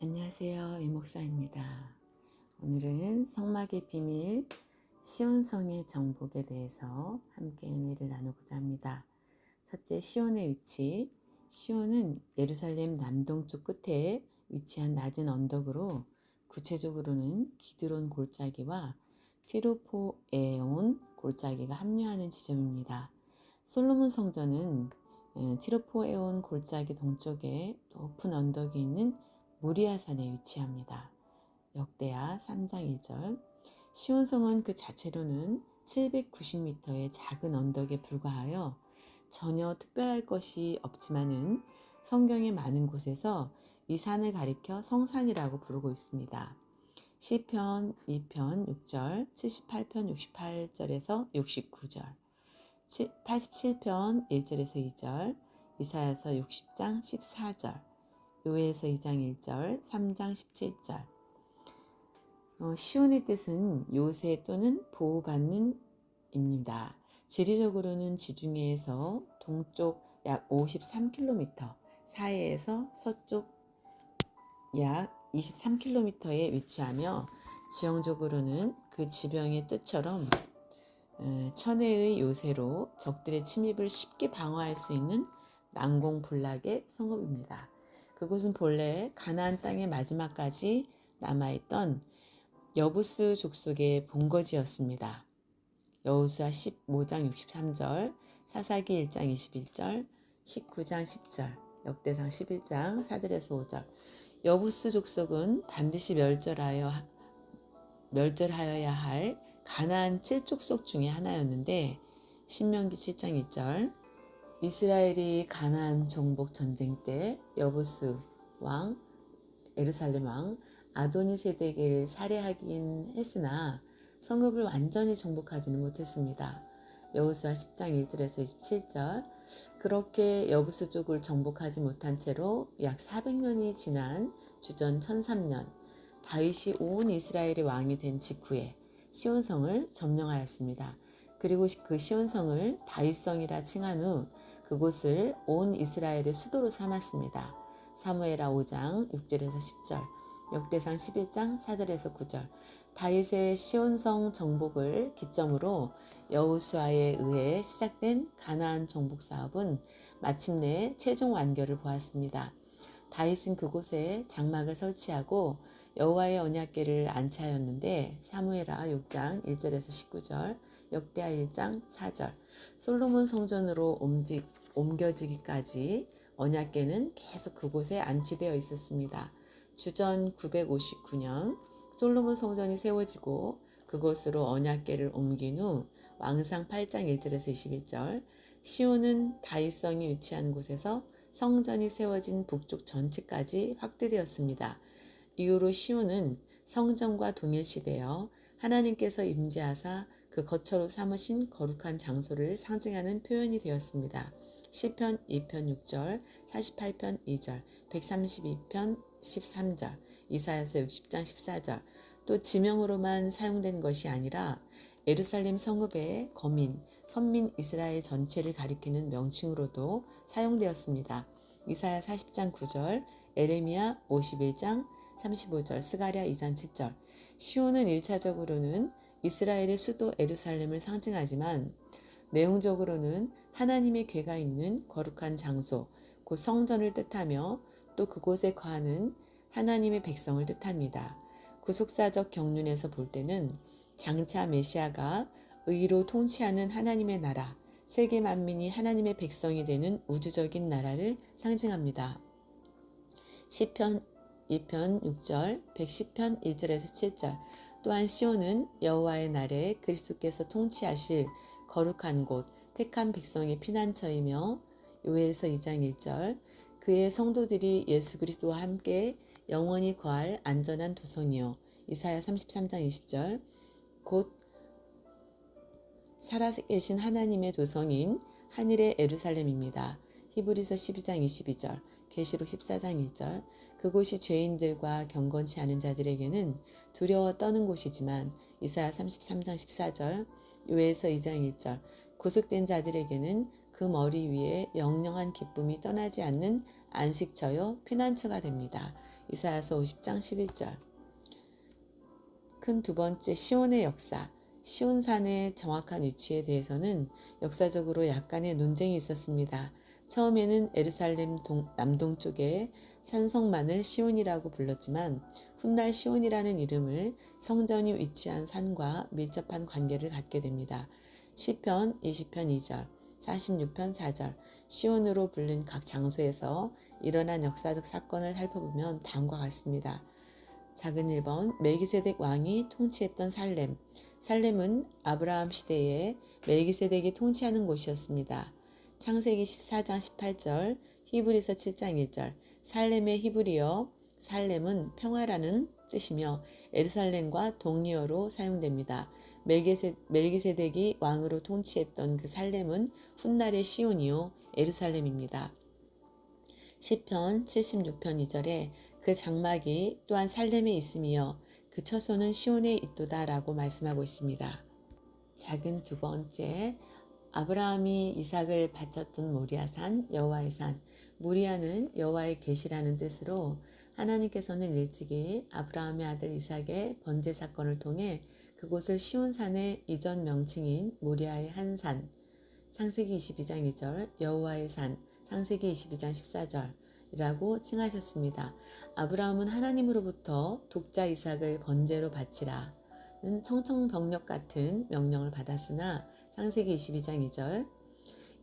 안녕하세요. 이목사입니다. 오늘은 성막의 비밀, 시온성의 정복에 대해서 함께 은혜를 나누고자 합니다. 첫째, 시온의 위치. 시온은 예루살렘 남동쪽 끝에 위치한 낮은 언덕으로 구체적으로는 기드론 골짜기와 티르포에온 골짜기가 합류하는 지점입니다. 솔로몬 성전은 티르포에온 골짜기 동쪽에 높은 언덕이 있는 모리아산에 위치합니다. 역대하 3장 1절. 시온성은 그 자체로는 790m의 작은 언덕에 불과하여 전혀 특별할 것이 없지만은 성경의 많은 곳에서 이 산을 가리켜 성산이라고 부르고 있습니다. 시편 2편 6절, 78편 68절에서 69절, 87편 1절에서 2절, 이사야서 60장 14절, 요엘서 2장 1절, 3장 17절. 시온의 뜻은 요새 또는 보호받는 입니다. 지리적으로는 지중해에서 동쪽 약 53km, 사해에서 서쪽 약 23km에 위치하며 지형적으로는 그 지명의 뜻처럼 천혜의 요새로 적들의 침입을 쉽게 방어할 수 있는 난공불락의 성읍입니다. 그곳은 본래 가나안 땅의 마지막까지 남아있던 여부스 족속의 본거지였습니다. 여호수아 15장 63절, 사사기 1장 21절, 19장 10절, 역대상 11장 4절에서 5절. 여부스 족속은 반드시 멸절하여야 할 가나안 7족속 중에 하나였는데 신명기 7장 1절, 이스라엘이 가나안 정복 전쟁 때 여부스 왕, 예루살렘 왕 아도니세덱을 살해하긴 했으나 성읍을 완전히 정복하지는 못했습니다. 여호수아 10장 1절에서 27절. 그렇게 여부스 쪽을 정복하지 못한 채로 약 400년이 지난 주전 1003년 다윗이 온 이스라엘의 왕이 된 직후에 시온성을 점령하였습니다. 그리고 그 시온성을 다윗성이라 칭한 후 그곳을 온 이스라엘의 수도로 삼았습니다. 사무엘하 5장 6절에서 10절, 역대상 11장 4절에서 9절. 다윗의 시온성 정복을 기점으로 여호수아에 의해 시작된 가나안 정복 사업은 마침내 최종 완결을 보았습니다. 다윗은 그곳에 장막을 설치하고 여호와의 언약궤를 안치하였는데 사무엘하 6장 1절에서 19절, 역대하 1장 4절. 솔로몬 성전으로 옮겨지기까지 언약궤는 계속 그곳에 안치되어 있었습니다. 주전 959년 솔로몬 성전이 세워지고 그곳으로 언약궤를 옮긴 후 왕상 8장 1절에서 21절, 시온은 다윗성이 위치한 곳에서 성전이 세워진 북쪽 전체까지 확대되었습니다. 이후로 시온은 성전과 동일시되어 하나님께서 임재하사 그 거처로 삼으신 거룩한 장소를 상징하는 표현이 되었습니다. 시편 2편 6절, 48편 2절, 132편 13절, 이사야서 60장 14절. 또 지명으로만 사용된 것이 아니라 예루살렘 성읍의 거민, 선민 이스라엘 전체를 가리키는 명칭으로도 사용되었습니다. 이사야 40장 9절, 에레미야 51장 35절, 스가랴 2장 7절. 시온은 1차적으로는 이스라엘의 수도 예루살렘을 상징하지만 내용적으로는 하나님의 궤가 있는 거룩한 장소, 곧 성전을 뜻하며 또 그곳에 거하는 하나님의 백성을 뜻합니다. 구속사적 경륜에서 볼 때는 장차 메시아가 의로 통치하는 하나님의 나라, 세계 만민이 하나님의 백성이 되는 우주적인 나라를 상징합니다. 시편 2편 6절, 110편 1절에서 7절. 또한 시온은 여호와의 날에 그리스도께서 통치하실 거룩한 곳, 택한 백성의 피난처이며 요엘서 2장 1절, 그의 성도들이 예수 그리스도와 함께 영원히 거할 안전한 도성이요, 이사야 33장 20절, 곧 살아계신 하나님의 도성인 하늘의 예루살렘입니다. 히브리서 12장 22절, 계시록 14장 1절. 그곳이 죄인들과 경건치 않은 자들에게는 두려워 떠는 곳이지만 이사야 33장 14절, 요엘서 2장 1절. 구속된 자들에게는 그 머리 위에 영영한 기쁨이 떠나지 않는 안식처요 피난처가 됩니다. 이사야서 50장 11절. 큰 두 번째, 시온의 역사. 시온산의 정확한 위치에 대해서는 역사적으로 약간의 논쟁이 있었습니다. 처음에는 예루살렘 남동쪽의 산성만을 시온이라고 불렀지만 훗날 시온이라는 이름을 성전이 위치한 산과 밀접한 관계를 갖게 됩니다. 시편 20편 2절, 46편 4절, 시온으로 불린 각 장소에서 일어난 역사적 사건을 살펴보면 다음과 같습니다. 작은 1번, 멜기세덱 왕이 통치했던 살렘. 살렘은 아브라함 시대에 멜기세덱이 통치하는 곳이었습니다. 창세기 14장 18절, 히브리서 7장 1절. 살렘의 히브리어 살렘은 평화라는 뜻이며 예루살렘과 동리어로 사용됩니다. 멜기세덱이 왕으로 통치했던 그 살렘은 훗날의 시온이요 예루살렘입니다. 시편 76편 2절에 그 장막이 또한 살렘에 있으며 그 처소는 시온에 있도다 라고 말씀하고 있습니다. 작은 두 번째, 아브라함이 이삭을 바쳤던 모리아산, 여호와의 산. 모리아는 여호와의 계시라는 뜻으로 하나님께서는 일찍이 아브라함의 아들 이삭의 번제 사건을 통해 그곳을 시온산의 이전 명칭인 모리아의 한 산, 창세기 22장 2절, 여호와의 산, 창세기 22장 14절 이라고 칭하셨습니다. 아브라함은 하나님으로부터 독자 이삭을 번제로 바치라는 청천벽력 같은 명령을 받았으나 창세기 22장 2절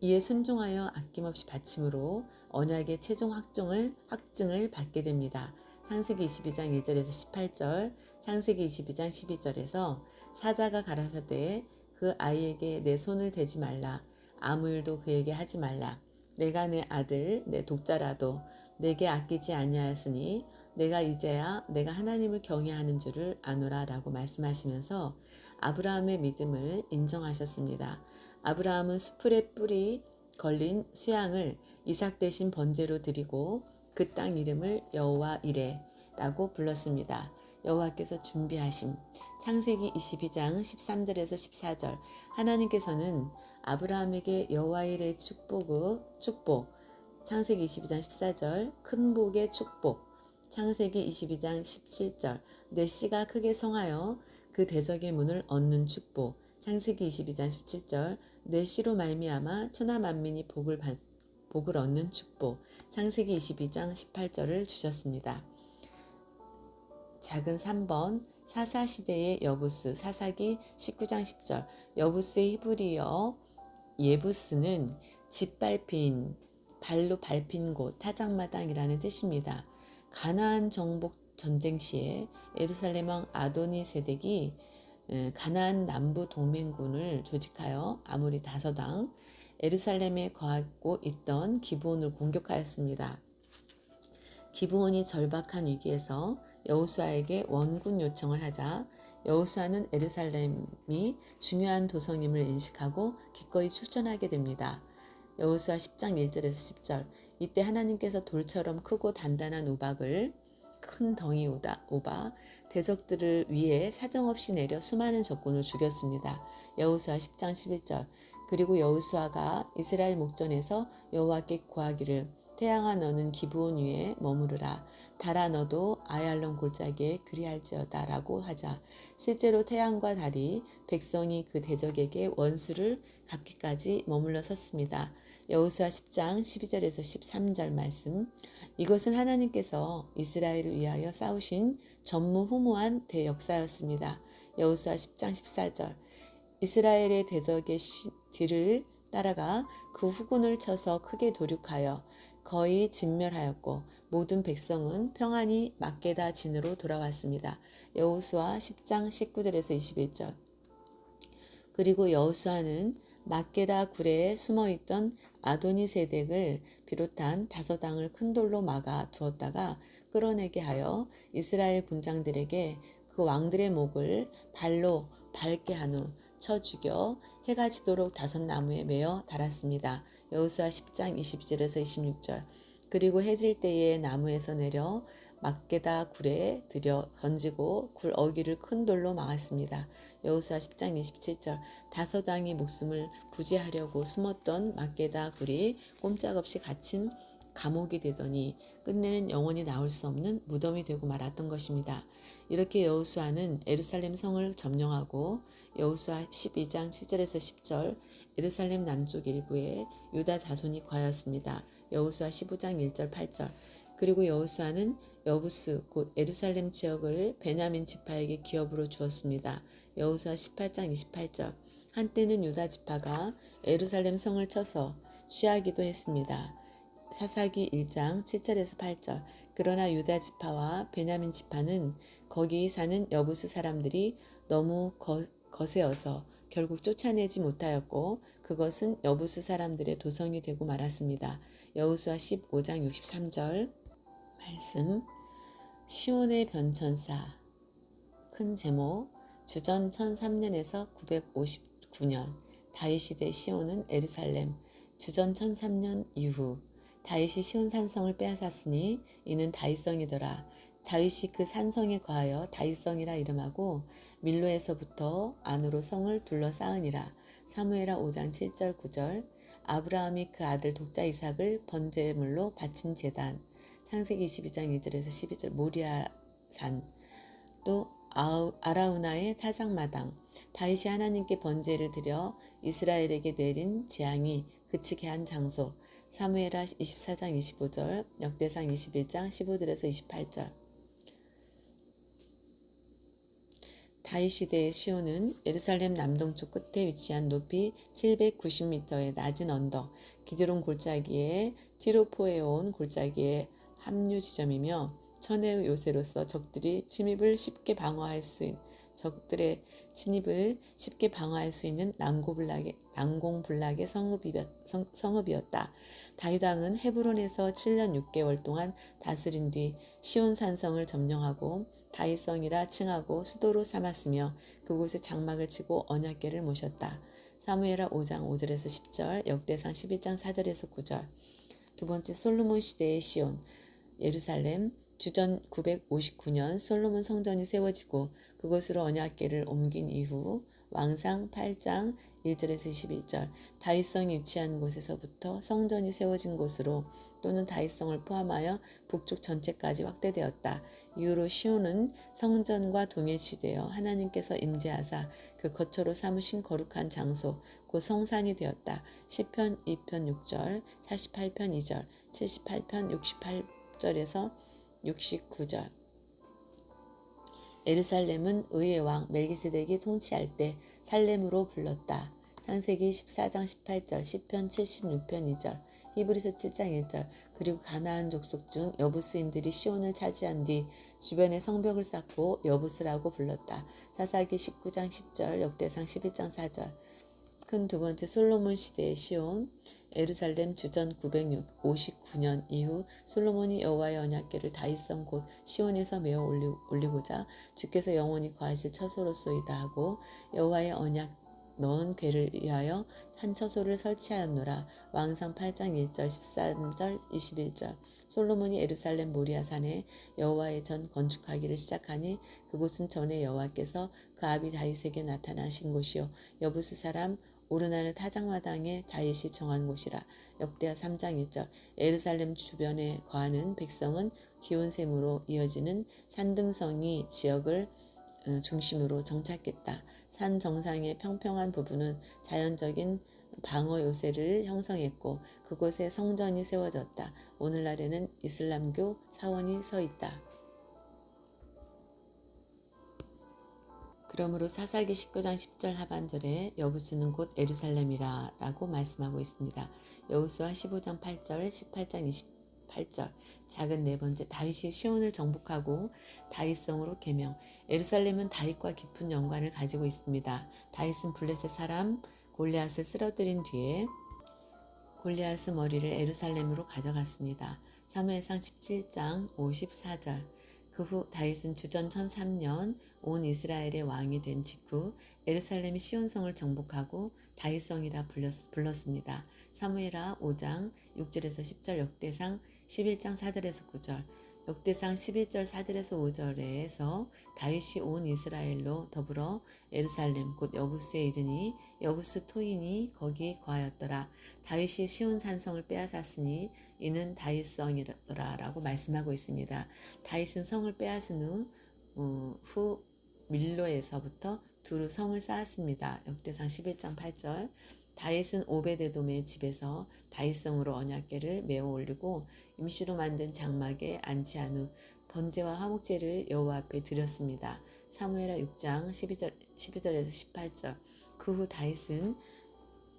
이에 순종하여 아낌없이 바침으로 언약의 최종 확증을 받게 됩니다. 창세기 22장 1절에서 18절, 창세기 22장 12절에서 사자가 가라사대 그 아이에게 내 손을 대지 말라, 아무 일도 그에게 하지 말라, 내가 내 아들 내 독자라도 내게 아끼지 아니하였으니 내가 이제야 내가 하나님을 경외하는 줄을 아노라 라고 말씀하시면서 아브라함의 믿음을 인정하셨습니다. 아브라함은 수풀의 뿔이 걸린 수양을 이삭 대신 번제로 드리고 그 땅 이름을 여호와 이레 라고 불렀습니다. 여호와께서 준비하심. 창세기 22장 13절에서 14절 하나님께서는 아브라함에게 여호와 이레의 축복, 창세기 22장 14절 큰 복의 축복, 창세기 22장 17절 내 씨가 크게 성하여 그 대적의 문을 얻는 축복, 창세기 22장 17절 내 씨로 말미암아 천하 만민이 복을 얻는 축복, 창세기 22장 18절을 주셨습니다. 작은 3번, 사사시대의 여부스, 사사기 19장 10절 여부스의 히브리어 예부스는 짓밟힌, 발로 밟힌 곳, 타작마당이라는 뜻입니다. 가나안 정복 전쟁 시에 예루살렘 왕 아도니세덱이 가나안 남부 동맹군을 조직하여 아모리 다섯왕 예루살렘에 거하고 있던 기브온을 공격하였습니다. 기브온이 절박한 위기에서 여호수아에게 원군 요청을 하자 여호수아는 예루살렘이 중요한 도성임을 인식하고 기꺼이 출전하게 됩니다. 여호수아 10장 1절에서 10절 이때 하나님께서 돌처럼 크고 단단한 우박을 큰 덩이 우박 대적들을 위해 사정없이 내려 수많은 적군을 죽였습니다. 여호수아 10장 11절 그리고 여호수아가 이스라엘 목전에서 여호와께 구하기를 태양아 너는 기브온 위에 머무르라 달아 너도 아얄론 골짜기에 그리할지어다 라고 하자 실제로 태양과 달이 백성이 그 대적에게 원수를 갚기까지 머물러 섰습니다. 여호수아 10장 12절에서 13절 말씀 이것은 하나님께서 이스라엘을 위하여 싸우신 전무후무한 대역사였습니다. 여호수아 10장 14절 이스라엘의 대적의 뒤를 따라가 그 후군을 쳐서 크게 도륙하여 거의 진멸하였고 모든 백성은 평안히 막게다 진으로 돌아왔습니다. 여호수아 10장 19절에서 21절 그리고 여호수아는 막게다 구레에 숨어있던 아도니세덱을 비롯한 다섯왕을 큰 돌로 막아 두었다가 끌어내게 하여 이스라엘 군장들에게 그 왕들의 목을 발로 밟게 한 후 쳐 죽여 해가 지도록 다섯 나무에 매어 달았습니다. 여호수아 10장 22절에서 26절 그리고 해질 때에 나무에서 내려 막게다 굴에 들여 던지고 굴 어귀를 큰 돌로 막았습니다. 여호수아 10장 27절 다섯 왕의 목숨을 부지하려고 숨었던 막게다 굴이 꼼짝없이 갇힌 감옥이 되더니 끝내는 영원히 나올 수 없는 무덤이 되고 말았던 것입니다. 이렇게 여호수아는 예루살렘 성을 점령하고 여호수아 12장 7절에서 10절 예루살렘 남쪽 일부에 유다 자손이 거하였습니다. 여호수아 15장 1절 8절 그리고 여호수아는 여부스 곧 예루살렘 지역을 베냐민 지파에게 기업으로 주었습니다. 여호수아 18장 28절 한때는 유다 지파가 예루살렘 성을 쳐서 취하기도 했습니다. 사사기 1장 7절에서 8절 그러나 유다 지파와 베냐민 지파는 거기 사는 여부스 사람들이 너무 거세어서 결국 쫓아내지 못하였고 그것은 여부스 사람들의 도성이 되고 말았습니다. 여호수아 15장 63절 말씀 시온의 변천사 큰 제목 주전 1003년에서 959년 다윗시대 시온은 예루살렘 주전 1003년 이후 다윗이 시온 산성을 빼앗았으니 이는 다윗성이더라. 다윗이 그 산성에 거하여 다윗성이라 이름하고 밀로에서부터 안으로 성을 둘러싸으니라. 사무엘하 5장 7절 9절 아브라함이 그 아들 독자 이삭을 번제물로 바친 제단 창세기 22장 1절에서 12절 모리아산 또 아라우나의 타작마당 다윗이 하나님께 번제를 드려 이스라엘에게 내린 재앙이 그치게 한 장소 사무엘하 24장 25절 역대상 21장 15절에서 28절 다윗 시대의 시온은 예루살렘 남동쪽 끝에 위치한 높이 790m의 낮은 언덕 기드론 골짜기에 티로포에온 골짜기의 합류 지점이며 천혜의 요새로서 적들의 침입을 쉽게 방어할 수 있는 난공불락의 성읍이었다. 다윗 왕은 헤브론에서 7년 6개월 동안 다스린 뒤 시온 산성을 점령하고 다윗성이라 칭하고 수도로 삼았으며 그곳에 장막을 치고 언약궤를 모셨다. 사무엘하 5장 5절에서 10절 역대상 11장 4절에서 9절 두 번째 솔로몬 시대의 시온 예루살렘 주전 959년 솔로몬 성전이 세워지고 그곳으로 언약궤를 옮긴 이후 왕상 8장 1절에서 21절 다윗성이 위치한 곳에서부터 성전이 세워진 곳으로 또는 다윗성을 포함하여 북쪽 전체까지 확대되었다. 이후로 시온은 성전과 동일시되어 하나님께서 임재하사 그 거처로 삼으신 거룩한 장소 곧 성산이 되었다. 시편 2편 6절 48편 2절 78편 68절에서 69절 예루살렘은 의의 왕 멜기세덱이 통치할 때 살렘으로 불렀다. 창세기 14장 18절 시편 76편 2절 히브리서 7장 1절 그리고 가나안 족속 중 여부스인들이 시온을 차지한 뒤 주변에 성벽을 쌓고 여부스라고 불렀다. 사사기 19장 10절 역대상 11장 4절 큰 두 번째 솔로몬 시대의 시온 예루살렘 주전 959년 이후 솔로몬이 여호와의 언약궤를 다윗성 곧 시온에서 메어 올리고자 주께서 영원히 거하실 처소로소이다 하고 여호와의 언약 넣은 궤를 위하여 한 처소를 설치하였노라. 왕상 8장 1절 13절 21절 솔로몬이 예루살렘 모리아산에 여호와의 전 건축하기를 시작하니 그곳은 전에 여호와께서 그 아비 다윗에게 나타나신 곳이요 여부스 사람 오르나는 타작마당에 다윗이 정한 곳이라. 역대하 3장 1절 예루살렘 주변에 거하는 백성은 기온샘으로 이어지는 산등성이 지역을 중심으로 정착했다. 산 정상의 평평한 부분은 자연적인 방어 요새를 형성했고 그곳에 성전이 세워졌다. 오늘날에는 이슬람교 사원이 서 있다. 그러므로 사사기 19장 10절 하반절에 여부스는 곧 예루살렘이라 라고 말씀하고 있습니다. 여호수아 15장 8절 18장 28절 작은 네 번째 다윗이 시온을 정복하고 다윗성으로 개명 예루살렘은 다윗과 깊은 연관을 가지고 있습니다. 다윗은 블레셋 사람 골리앗을 쓰러뜨린 뒤에 골리앗의 머리를 예루살렘으로 가져갔습니다. 사무엘상 17장 54절 그 후 다윗은 주전 1003년 온 이스라엘의 왕이 된 직후 예루살렘이 시온성을 정복하고 다윗성이라 불렀습니다. 사무엘하 5장 6절에서 10절 역대상 11장 4절에서 9절 역대상 11절 4절에서 5절에서 다윗이 온 이스라엘로 더불어 예루살렘 곧 여부스에 이르니 여부스 토인이 거기 거하였더라. 다윗이 시온 산성을 빼앗았으니 이는 다윗성이더라 라고 말씀하고 있습니다. 다윗은 성을 빼앗은 후 밀로에서부터 두루 성을 쌓았습니다. 역대상 11장 8절. 다윗은 오베데돔의 집에서 다윗성으로 언약궤를 메어 올리고 임시로 만든 장막에 안치한 후 번제와 화목제를 여호와 앞에 드렸습니다. 사무엘하 6장 12절에서 18절. 그 후 다윗은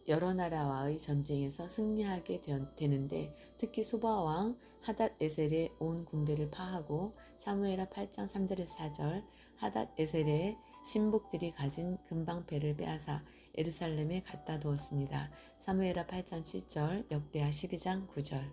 여러 나라와의 전쟁에서 승리하게 되는데 특히 소바 왕 하닷 에셀의 온 군대를 파하고 사무엘하 8장 3절에서 4절 하닷 에셀의 신복들이 가진 금방패를 빼앗아 예루살렘에 갖다 두었습니다. 사무엘하 8장 7절 역대하 12장 9절.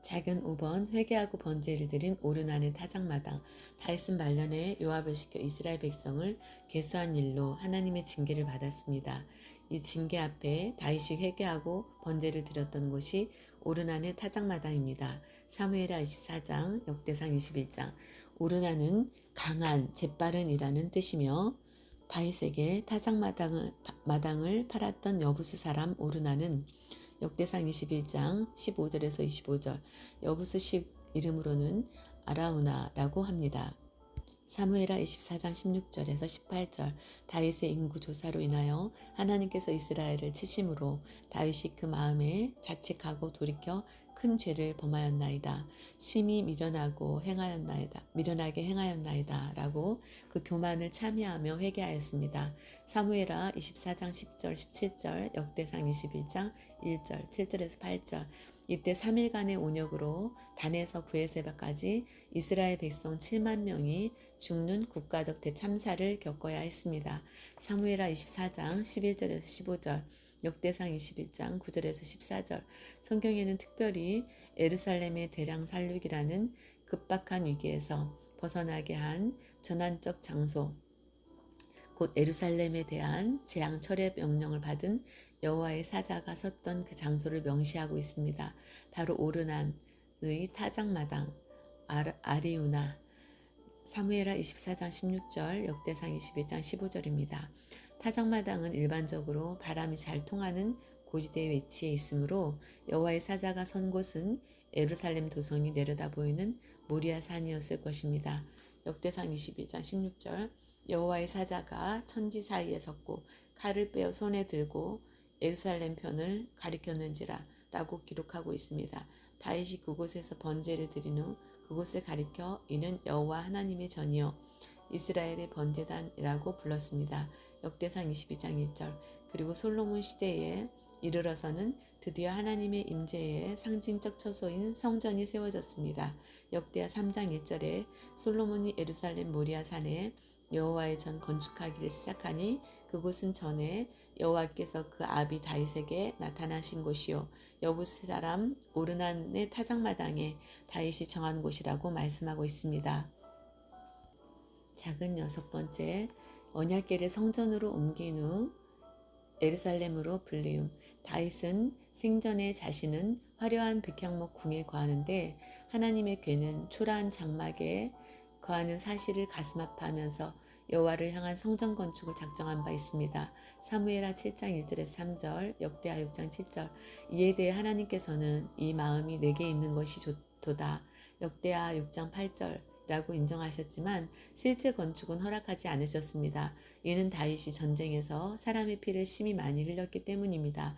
작은 5번 회개하고 번제를 드린 오르나는 타작마당. 다윗은 말년에 요압을 시켜 이스라엘 백성을 계수한 일로 하나님의 징계를 받았습니다. 이 징계 앞에 다윗이 회개하고 번제를 드렸던 곳이 오르나는 타작마당입니다. 사무엘하 24장 역대상 21장. 오르나는 강한 재빠른이라는 뜻이며 다윗에게 타작마당을 팔았던 여부스 사람 오르나는 역대상 21장 15절에서 25절 여부스식 이름으로는 아라우나라고 합니다. 사무엘하 24장 16절에서 18절 다윗의 인구 조사로 인하여 하나님께서 이스라엘을 치심으로 다윗이 그 마음에 자책하고 돌이켜 큰 죄를 범하였나이다. 심히 미련하게 행하였나이다. 라고 그 교만을 참여하며 회개하였습니다. 사무엘하 24장 10절 17절 역대상 21장 1절 7절에서 8절 이때 3일간의 온역으로 단에서 브에세바까지 이스라엘 백성 7만 명이 죽는 국가적 대참사를 겪어야 했습니다. 사무엘하 24장 11절에서 15절 역대상 21장 9절에서 14절 성경에는 특별히 예루살렘의 대량 살육이라는 급박한 위기에서 벗어나게 한 전환적 장소 곧 예루살렘에 대한 재앙 철회 명령을 받은 여호와의 사자가 섰던 그 장소를 명시하고 있습니다. 바로 오르난의 타작마당 아리우나 사무엘하 24장 16절 역대상 21장 15절입니다. 타작마당은 일반적으로 바람이 잘 통하는 고지대에 위치해 있으므로 여호와의 사자가 선 곳은 예루살렘 도성이 내려다 보이는 모리아 산이었을 것입니다. 역대상 21장 16절 여호와의 사자가 천지 사이에 섰고 칼을 빼어 손에 들고 예루살렘 편을 가리켰는지라 라고 기록하고 있습니다. 다윗이 그곳에서 번제를 드린 후 그곳을 가리켜 이는 여호와 하나님의 전이요 이스라엘의 번제단이라고 불렀습니다. 역대상 22장 1절 그리고 솔로몬 시대에 이르러서는 드디어 하나님의 임재의 상징적 처소인 성전이 세워졌습니다. 역대하 3장 1절에 솔로몬이 예루살렘 모리아 산에 여호와의 전 건축하기를 시작하니 그곳은 전에 여호와께서 그 아비 다윗에게 나타나신 곳이요 여부스 사람 오르난의 타작마당에 다윗이 정한 곳이라고 말씀하고 있습니다. 작은 6번째 언약궤를 성전으로 옮긴 후 예루살렘으로 불리움. 다윗은 생전에 자신은 화려한 백향목 궁에 거하는데 하나님의 궤는 초라한 장막에 거하는 사실을 가슴 아파하면서 여호와를 향한 성전 건축을 작정한 바 있습니다. 사무엘하 7장 1절에서 3절 역대하 6장 7절 이에 대해 하나님께서는 이 마음이 내게 있는 것이 좋도다. 역대하 6장 8절 라고 인정하셨지만 실제 건축은 허락하지 않으셨습니다. 이는 다윗이 전쟁에서 사람의 피를 심히 많이 흘렸기 때문입니다.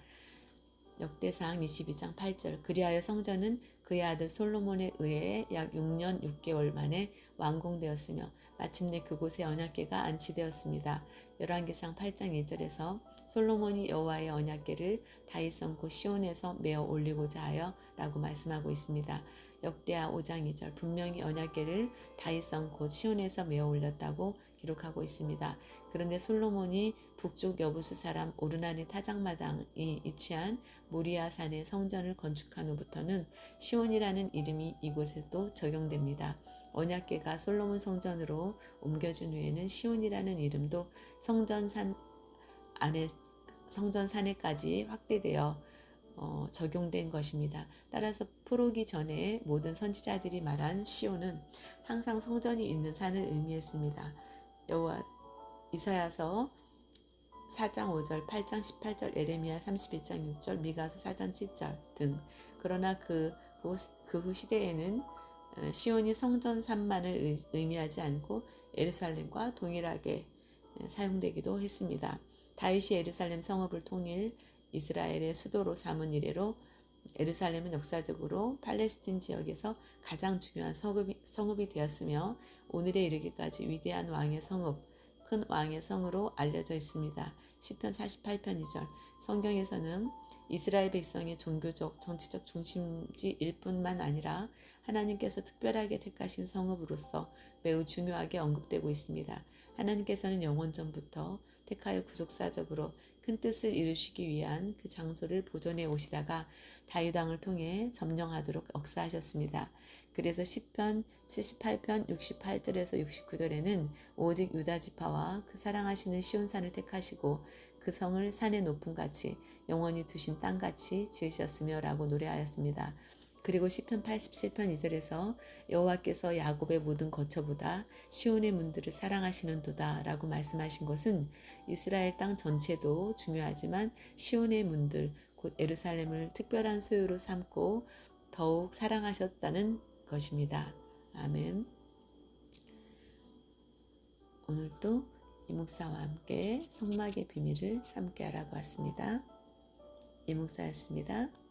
역대상 22장 8절 그리하여 성전은 그의 아들 솔로몬에 의해 약 6년 6개월 만에 완공되었으며 마침내 그곳에 언약궤가 안치되었습니다. 열왕기상 8장 1절에서 솔로몬이 여호와의 언약궤를 다윗성 곧 시온에서 메어 올리고자 하여 라고 말씀하고 있습니다. 역대하 5장 2절 분명히 언약궤를 다윗성 곧 시온에서 메어 올렸다고 기록하고 있습니다. 그런데 솔로몬이 북쪽 여부스 사람 오르난의 타작마당이 위치한 모리아 산의 성전을 건축한 후부터는 시온이라는 이름이 이곳에도 적용됩니다. 언약궤가 솔로몬 성전으로 옮겨준 후에는 시온이라는 이름도 성전 산에까지 확대되어 적용된 것입니다. 따라서 포로기 전에 모든 선지자들이 말한 시온은 항상 성전이 있는 산을 의미했습니다. 여호와 이사야서 4장 5절, 8장 18절, 에레미야 31장 6절, 미가서 4장 7절 등. 그러나 그 후 시대에는 시온이 성전 산만을 의미하지 않고 예루살렘과 동일하게 사용되기도 했습니다. 다윗이 예루살렘 성읍을 통일 이스라엘의 수도로 삼은 이래로 예루살렘은 역사적으로 팔레스틴 지역에서 가장 중요한 성읍이 되었으며 오늘에 이르기까지 위대한 왕의 성읍, 큰 왕의 성으로 알려져 있습니다. 시편 48편 2절. 성경에서는 이스라엘 백성의 종교적, 정치적 중심지일 뿐만 아니라 하나님께서 특별하게 택하신 성읍으로서 매우 중요하게 언급되고 있습니다. 하나님께서는 영원 전부터 택하여 구속사적으로 큰 뜻을 이루시기 위한 그 장소를 보존해 오시다가 다윗 왕을 통해 점령하도록 역사하셨습니다. 그래서 시편 78편 68절에서 69절에는 오직 유다 지파와 그 사랑하시는 시온산을 택하시고 그 성을 산의 높음 같이 영원히 두신 땅같이 지으셨으며 라고 노래하였습니다. 그리고 시편 87편 2절에서 여호와께서 야곱의 모든 거처보다 시온의 문들을 사랑하시는도다 라고 말씀하신 것은 이스라엘 땅 전체도 중요하지만 시온의 문들 곧 예루살렘을 특별한 소유로 삼고 더욱 사랑하셨다는 것입니다. 아멘. 오늘도 이 목사와 함께 성막의 비밀을 함께 알아보았습니다. 이 목사였습니다.